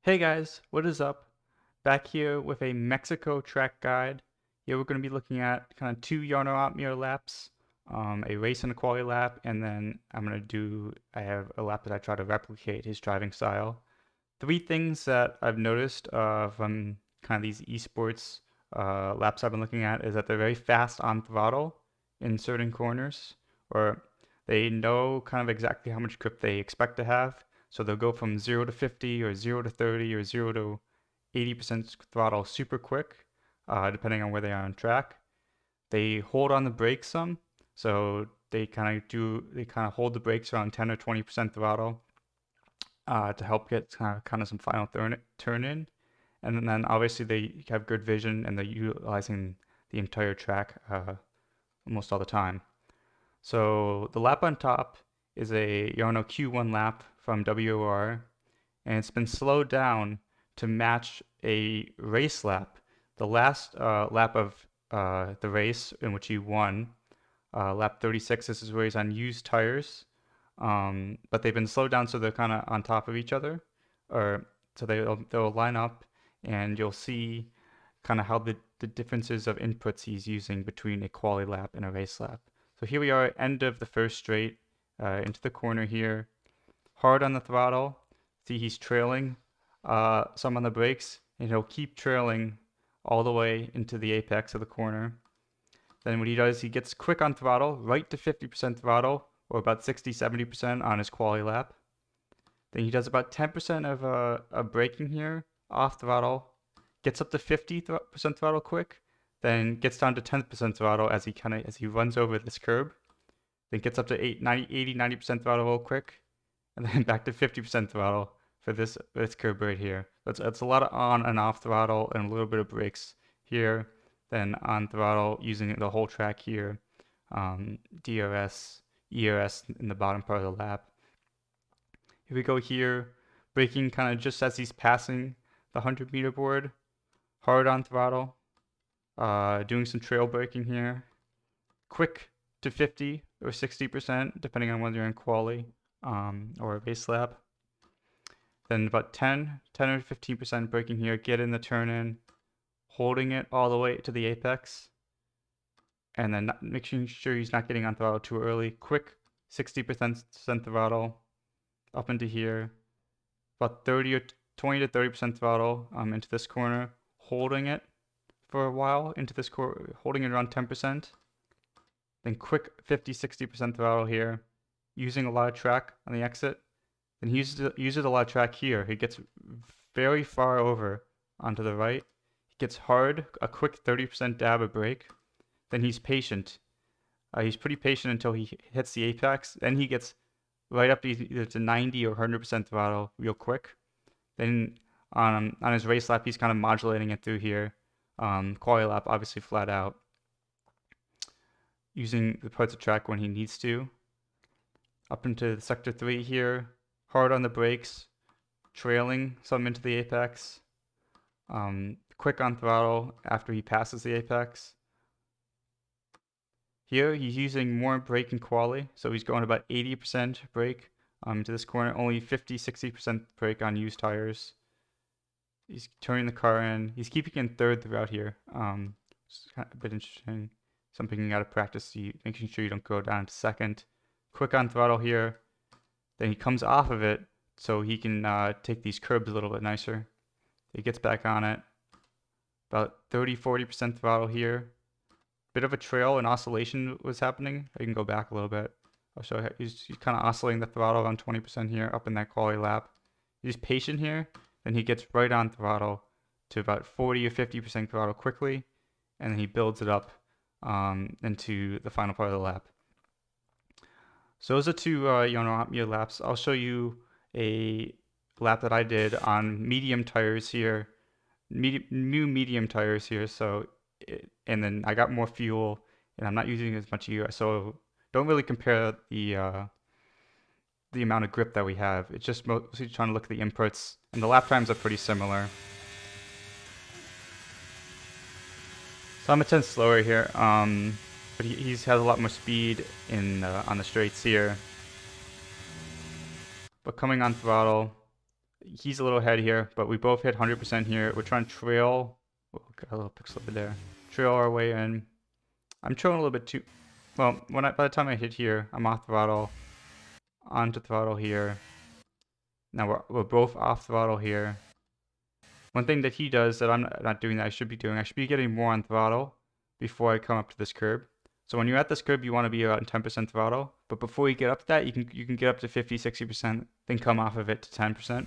Hey guys, what is up? Back here with a Mexico track guide. Here we're going to be looking at kind of two Jarno laps, a race and a quali lap, and then I have a lap that I try to replicate his driving style. Three things that I've noticed from kind of these esports laps I've been looking at is that they're very fast on throttle in certain corners, or they know kind of exactly how much grip they expect to have. So they'll go from 0 to 50 or 0 to 30 or 0 to 80% throttle super quick, depending on where they are on track. They hold on the brakes some, so they kind of hold the brakes around 10 or 20% throttle to help get kind of some final turn in. And then obviously they have good vision and they're utilizing the entire track almost all the time. So the lap on top is a Jarno Q1 lap from WOR, and it's been slowed down to match a race lap. The last lap of the race in which he won, lap 36, this is where he's on used tires, but they've been slowed down so they're kind of on top of each other, or so they'll line up, and you'll see kind of how the differences of inputs he's using between a quali lap and a race lap. So here we are, end of the first straight, into the corner here, hard on the throttle. See, he's trailing some on the brakes, and he'll keep trailing all the way into the apex of the corner. Then what he does, he gets quick on throttle, right to 50% throttle, or about 60-70% on his quali lap. Then he does about 10% of braking here, off throttle, gets up to 50% throttle quick, then gets down to 10% throttle as he runs over this curb, then gets up to 90% throttle real quick, and then back to 50% throttle for this curb right here. That's a lot of on and off throttle and a little bit of brakes here, then on throttle using the whole track here, DRS, ERS in the bottom part of the lap. Here we go here, braking kind of just as he's passing the 100-meter board, hard on throttle, doing some trail braking here, quick to 50 or 60%, depending on whether you're in quali or a base lap. Then about 10 or 15% braking here, get in the turn in, holding it all the way to the apex, and then making sure he's not getting on throttle too early. Quick 60% throttle up into here, about 30 or 20 to 30% throttle into this corner, holding it for a while into this corner, holding it around 10%. Then quick 50-60% throttle here, using a lot of track on the exit. Then he uses a lot of track here. He gets very far over onto the right. He gets hard, a quick 30% dab of brake. Then he's patient. He's pretty patient until he hits the apex. Then he gets right up to either to 90 or 100% throttle real quick. Then on his race lap, he's kind of modulating it through here. Quali lap, obviously flat out, using the parts of track when he needs to. Up into sector 3 here, hard on the brakes, trailing some into the apex. Quick on throttle after he passes the apex. Here he's using more brake and quali, so he's going about 80% brake to this corner, only 50-60% brake on used tires. He's turning the car in. He's keeping in third throughout here. It's kind of a bit interesting. Something you got to practice, making sure you don't go down to second. Quick on throttle here. Then he comes off of it so he can take these curbs a little bit nicer. He gets back on it. About 30-40% throttle here. Bit of a trail and oscillation was happening. I can go back a little bit. I'll show you. He's kind of oscillating the throttle around 20% here, up in that quali lap. He's patient here. Then he gets right on throttle to about 40 or 50% throttle quickly, and then he builds it up into the final part of the lap. So those are two Jarno laps. I'll show you a lap that I did on medium tires here, new medium tires here. And then I got more fuel, and I'm not using as much ER, so don't really compare the amount of grip that we have. It's just mostly trying to look at the inputs, and the lap times are pretty similar. So I'm a tenth slower here, but he has a lot more speed on the straights here. But coming on throttle, He's a little ahead here, but we both hit 100% here. We're trying to trail. Oh, got a little pixel over there. Trail our way in. I'm trailing a little bit too. Well, by the time I hit here, I'm off throttle, onto throttle here. Now we're both off throttle here. One thing that he does that I'm not doing that I should be doing, I should be getting more on throttle before I come up to this curb. So when you're at this curb, you want to be around 10% throttle. But before you get up to that, you can get up to 50, 60%, then come off of it to 10%.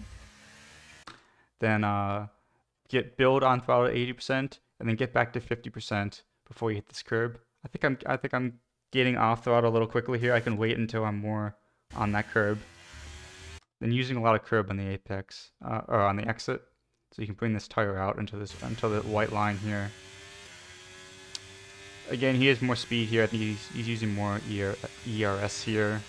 Then build on throttle to 80%, and then get back to 50% before you hit this curb. I think I'm getting off throttle a little quickly here. I can wait until I'm more on that curb. Then using a lot of curb on the apex or on the exit, so you can bring this tire out until the white line here. Again, he has more speed here. I think he's using more ERS here.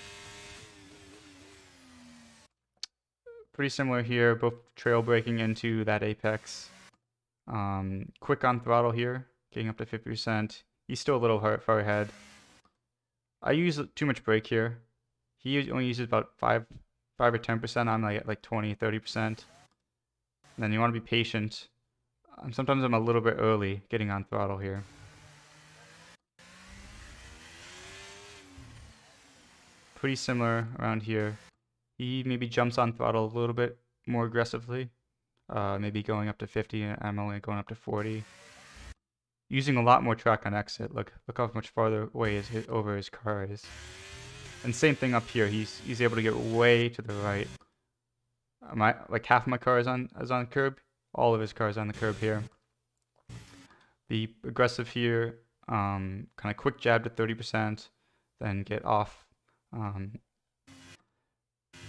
Pretty similar here, both trail braking into that apex. Quick on throttle here, getting up to 50%. He's still a little far ahead. I use too much brake here. He only uses about 5 or 10%. I'm like at like 20, 30%. And then you want to be patient. Sometimes I'm a little bit early getting on throttle here. Pretty similar around here. He maybe jumps on throttle a little bit more aggressively. Maybe going up to 50, and I'm only going up to 40. Using a lot more track on exit. Look how much farther away over his car is. And same thing up here. He's able to get way to the right. Like half of my car is on curb. All of his car is on the curb here. Be aggressive here. Kind of quick jab to 30%, then get off.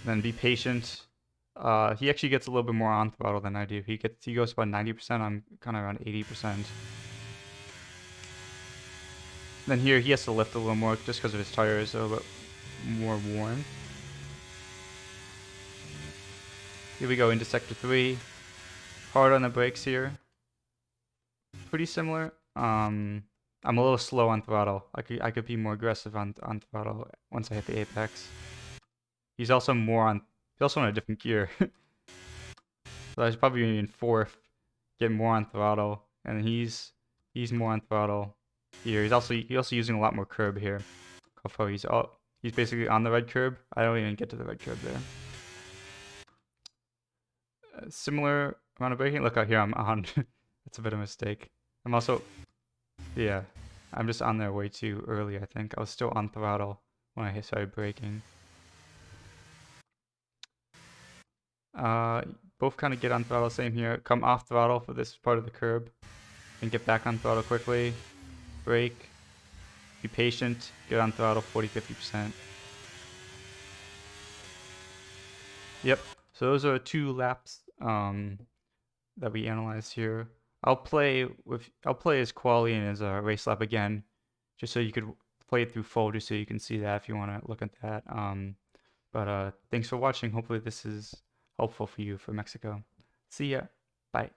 Then be patient. He actually gets a little bit more on throttle than I do. He goes about 90%. I'm kind of around 80%. Then here he has to lift a little more just because of his tires are a little bit more worn. Here we go into sector 3. Hard on the brakes here. Pretty similar. I'm a little slow on throttle. I could be more aggressive on throttle once I hit the apex. He's also in a different gear. So I should probably be in 4th, get more on throttle, and he's more on throttle here. He's also using a lot more curb here. He's basically on the red curb. I don't even get to the red curb there. Similar amount of braking. Look out here, I'm on. That's a bit of a mistake. I'm just on there way too early, I think. I was still on throttle when I started braking. Both kind of get on throttle, same here. Come off throttle for this part of the curb and get back on throttle quickly. Brake. Be patient. Get on throttle 40, 50%. Yep. So those are 2 laps that we analyzed here. I'll play as Quali and as a race lap again, just so you could play it through full, just so you can see that if you want to look at that. But thanks for watching. Hopefully this is helpful for you for Mexico. See ya. Bye.